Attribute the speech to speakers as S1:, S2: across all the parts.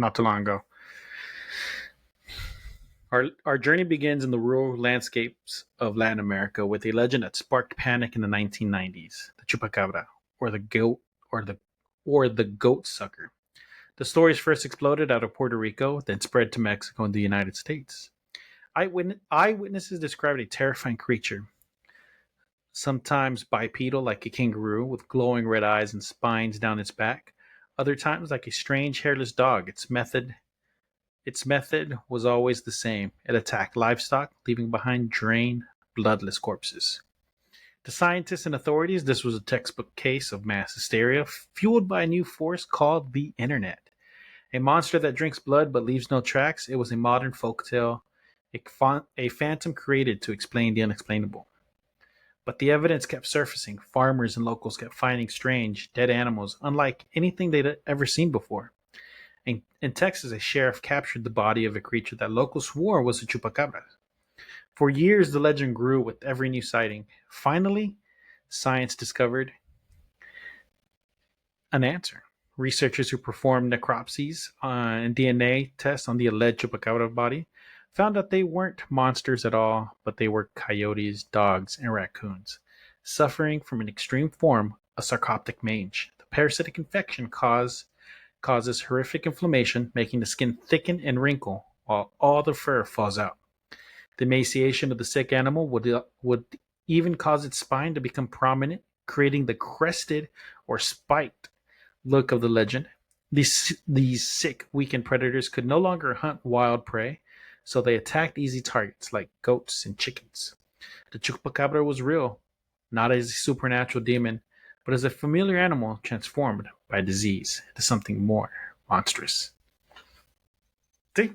S1: not too long ago. Our journey begins in the rural landscapes of Latin America with a legend that sparked panic in the 1990s: the Chupacabra, or the goat, or the goat sucker. The stories first exploded out of Puerto Rico, then spread to Mexico and the United States. Eyewitnesses described a terrifying creature, sometimes bipedal like a kangaroo with glowing red eyes and spines down its back, other times like a strange hairless dog. Its method was always the same. It attacked livestock, leaving behind drained, bloodless corpses. To scientists and authorities, this was a textbook case of mass hysteria fueled by a new force called the Internet. A monster that drinks blood but leaves no tracks. It was a modern folktale, a phantom created to explain the unexplainable. But the evidence kept surfacing. Farmers and locals kept finding strange, dead animals, unlike anything they'd ever seen before. In Texas, a sheriff captured the body of a creature that locals swore was a chupacabra. For years, the legend grew with every new sighting. Finally, science discovered an answer. Researchers who performed necropsies and DNA tests on the alleged chupacabra body found that they weren't monsters at all, but they were coyotes, dogs, and raccoons, suffering from an extreme form of sarcoptic mange. The parasitic infection causes horrific inflammation, making the skin thicken and wrinkle while all the fur falls out. The emaciation of the sick animal would even cause its spine to become prominent, creating the crested or spiked look of the legend. These sick, weakened predators could no longer hunt wild prey, so they attacked easy targets like goats and chickens. The chupacabra was real, not as a supernatural demon, but as a familiar animal transformed by disease into something more monstrous. See?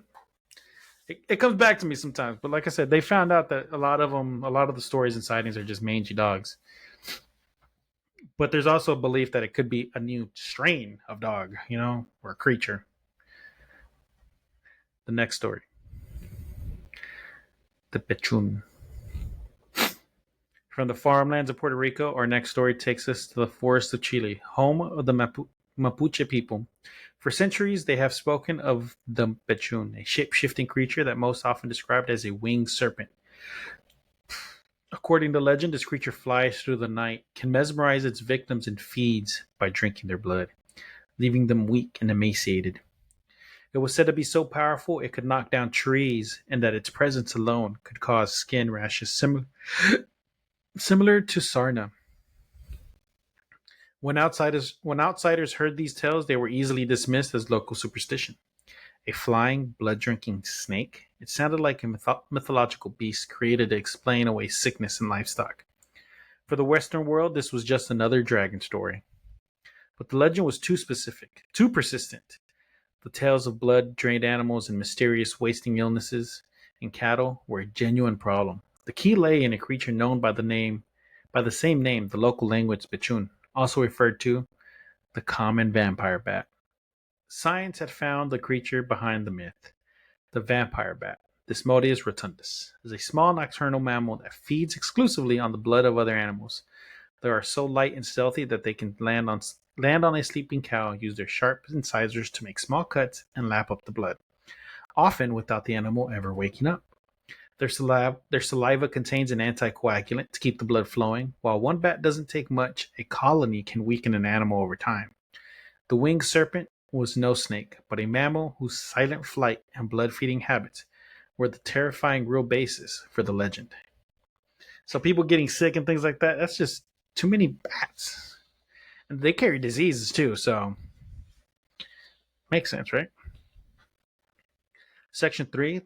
S1: It comes back to me sometimes, but like I said, they found out that a lot of the stories and sightings are just mangy dogs. But there's also a belief that it could be a new strain of dog, or a creature. The next story, the Pechun. From the farmlands of Puerto Rico, our next story takes us to the forests of Chile, home of the Mapuche people. For centuries, they have spoken of the Pechun, a shape-shifting creature that most often described as a winged serpent. According to legend, this creature flies through the night, can mesmerize its victims, and feeds by drinking their blood, leaving them weak and emaciated. It was said to be so powerful it could knock down trees, and that its presence alone could cause skin rashes similar to sarna. When outsiders heard these tales, they were easily dismissed as local superstition. A flying, blood-drinking snake? It sounded like a mythological beast created to explain away sickness in livestock. For the Western world, this was just another dragon story. But the legend was too specific, too persistent. The tales of blood-drained animals and mysterious wasting illnesses in cattle were a genuine problem. The key lay in a creature known by the same name, the local language Pichun, also referred to the common vampire bat. Science had found the creature behind the myth. The vampire bat, Desmodius rotundus, is a small nocturnal mammal that feeds exclusively on the blood of other animals. They are so light and stealthy that they can land on a sleeping cow, use their sharp incisors to make small cuts, and lap up the blood, often without the animal ever waking up. Their saliva contains an anticoagulant to keep the blood flowing. While one bat doesn't take much, a colony can weaken an animal over time. The winged serpent was no snake, but a mammal whose silent flight and blood-feeding habits were the terrifying real basis for the legend. So people getting sick and things like that, that's just too many bats. And they carry diseases too, so makes sense, right? Section 3,